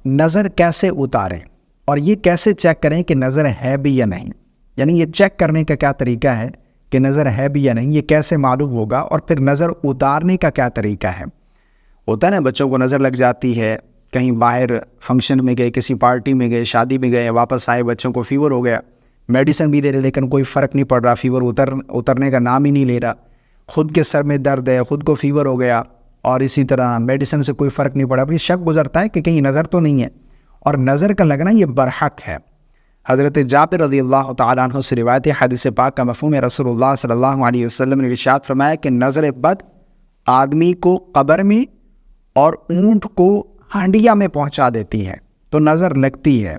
نظر کیسے اتاریں اور یہ کیسے چیک کریں کہ نظر ہے بھی یا نہیں، یعنی یہ چیک کرنے کا کیا طریقہ ہے کہ نظر ہے بھی یا نہیں، یہ کیسے معلوم ہوگا، اور پھر نظر اتارنے کا کیا طریقہ ہے۔ ہوتا ہے نا بچوں کو نظر لگ جاتی ہے، کہیں باہر فنکشن میں گئے، کسی پارٹی میں گئے، شادی میں گئے، واپس آئے، بچوں کو فیور ہو گیا، میڈیسن بھی دے رہے لیکن کوئی فرق نہیں پڑ رہا، فیور اترنے کا نام ہی نہیں لے رہا، خود کے سر میں درد ہے، خود کو فیور ہو گیا، اور اسی طرح میڈیسن سے کوئی فرق نہیں پڑا، پھر شک گزرتا ہے کہ کہیں نظر تو نہیں ہے، اور نظر کا لگنا یہ برحق ہے۔ حضرت جابر رضی اللہ تعالیٰ عنہ سے روایت ہے، حدیث پاک کا مفہوم ہے، رسول اللہ صلی اللہ علیہ وسلم نے ارشاد فرمایا کہ نظر بد آدمی کو قبر میں اور اونٹ کو ہانڈیا میں پہنچا دیتی ہے۔ تو نظر لگتی ہے،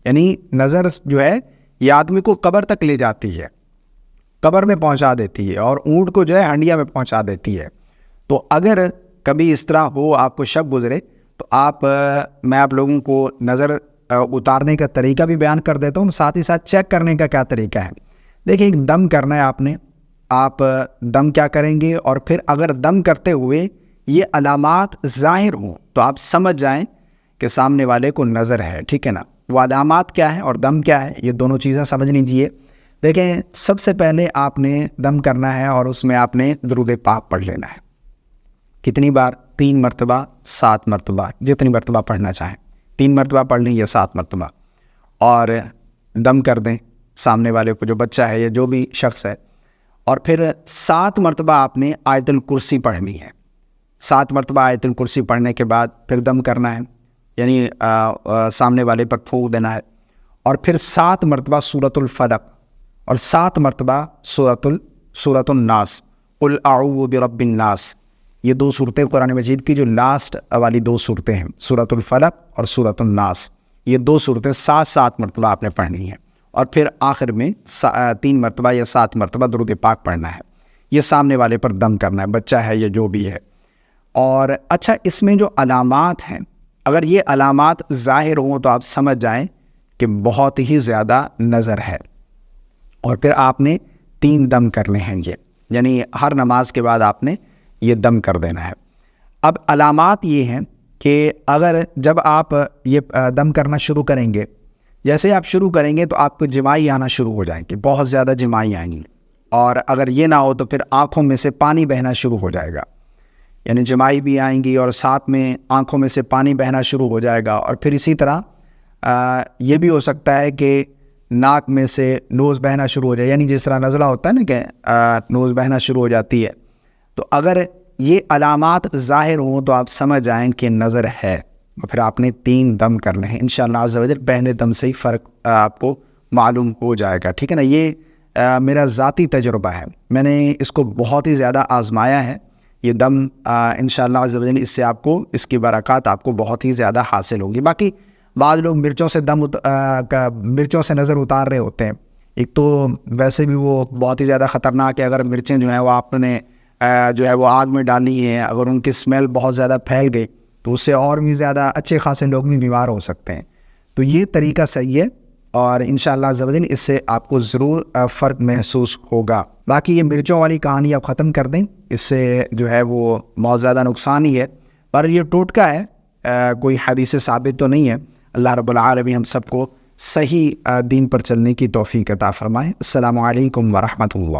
یعنی نظر جو ہے یہ آدمی کو قبر تک لے جاتی ہے، قبر میں پہنچا دیتی ہے، اور اونٹ کو جو ہے ہانڈیا میں پہنچا دیتی ہے۔ تو اگر کبھی اس طرح ہو، آپ کو شک گزرے، تو میں آپ لوگوں کو نظر اتارنے کا طریقہ بھی بیان کر دیتا ہوں، ساتھ ہی ساتھ چیک کرنے کا کیا طریقہ ہے۔ دیکھیں، ایک دم کرنا ہے آپ دم کیا کریں گے، اور پھر اگر دم کرتے ہوئے یہ علامات ظاہر ہوں تو آپ سمجھ جائیں کہ سامنے والے کو نظر ہے، ٹھیک ہے نا۔ وہ علامات کیا ہے اور دم کیا ہے، یہ دونوں چیزیں سمجھ لیجیے۔ دیکھیں، سب سے پہلے آپ نے دم کرنا ہے اور اس میں آپ نے درود پاک پڑھ لینا ہے۔ کتنی بار؟ 3 مرتبہ، 7 مرتبہ، جتنی مرتبہ پڑھنا چاہیں، 3 مرتبہ پڑھ لیں یا 7 مرتبہ، اور دم کر دیں سامنے والے کو، جو بچہ ہے یا جو بھی شخص ہے، اور پھر 7 مرتبہ آپ نے آیت الکرسی پڑھنی ہے۔ 7 مرتبہ آیت الکرسی پڑھنے کے بعد پھر دم کرنا ہے، یعنی سامنے والے پر پھونک دینا ہے، اور پھر 7 مرتبہ سورۃ الفلق اور 7 مرتبہ سورۃ الناس، قل اعوذ برب الناس۔ یہ 2 صورتیں قرآن مجید کی جو لاسٹ والی 2 صورتیں ہیں، سورۃ الفلق اور سورۃ الناس، یہ 2 صورتیں 7 مرتبہ آپ نے پڑھنی ہیں، اور پھر آخر میں 3 مرتبہ یا 7 مرتبہ درود پاک پڑھنا ہے۔ یہ سامنے والے پر دم کرنا ہے، بچہ ہے یا جو بھی ہے۔ اور اچھا، اس میں جو علامات ہیں، اگر یہ علامات ظاہر ہوں تو آپ سمجھ جائیں کہ بہت ہی زیادہ نظر ہے، اور پھر آپ نے 3 دم کرنے ہیں، یعنی ہر نماز کے بعد آپ نے یہ دم کر دینا ہے۔ اب علامات یہ ہیں کہ جب آپ یہ دم کرنا شروع کریں گے، جیسے آپ شروع کریں گے تو آپ کو جمائی آنا شروع ہو جائیں گے، بہت زیادہ جمائی آئیں گی، اور اگر یہ نہ ہو تو پھر آنکھوں میں سے پانی بہنا شروع ہو جائے گا، یعنی جمائی بھی آئیں گی اور ساتھ میں آنکھوں میں سے پانی بہنا شروع ہو جائے گا، اور پھر اسی طرح یہ بھی ہو سکتا ہے کہ ناک میں سے نوز بہنا شروع ہو جائے، یعنی جس طرح نزلہ ہوتا ہے نا کہ نوز بہنا شروع ہو جاتی ہے۔ تو اگر یہ علامات ظاہر ہوں تو آپ سمجھ جائیں کہ نظر ہے، اور پھر آپ نے 3 دم کرنے ہیں، انشاءاللہ عز و جل پہلے دم سے ہی فرق آپ کو معلوم ہو جائے گا، ٹھیک ہے نا۔ یہ میرا ذاتی تجربہ ہے، میں نے اس کو بہت ہی زیادہ آزمایا ہے، یہ دم انشاءاللہ عز و جل اس سے آپ کو اس کی برکات آپ کو بہت ہی زیادہ حاصل ہوگی۔ باقی بعض لوگ مرچوں سے نظر اتار رہے ہوتے ہیں، ایک تو ویسے بھی وہ بہت ہی زیادہ خطرناک ہے، اگر مرچیں جو ہیں وہ آپ نے جو ہے وہ آگ میں ڈالی ہیں، اگر ان کی اسمیل بہت زیادہ پھیل گئی تو اس سے اور بھی زیادہ اچھے خاصے لوگ بھی بیمار ہو سکتے ہیں۔ تو یہ طریقہ صحیح ہے، اور انشاءاللہ عز و جل اس سے آپ کو ضرور فرق محسوس ہوگا۔ باقی یہ مرچوں والی کہانی آپ ختم کر دیں، اس سے جو ہے وہ بہت زیادہ نقصان ہی ہے، پر یہ ٹوٹکا ہے، کوئی حدیث ثابت تو نہیں ہے۔ اللہ رب العالمین ہم سب کو صحیح دین پر چلنے کی توفیق عطا فرمائے۔ السلام علیکم ورحمۃ اللہ۔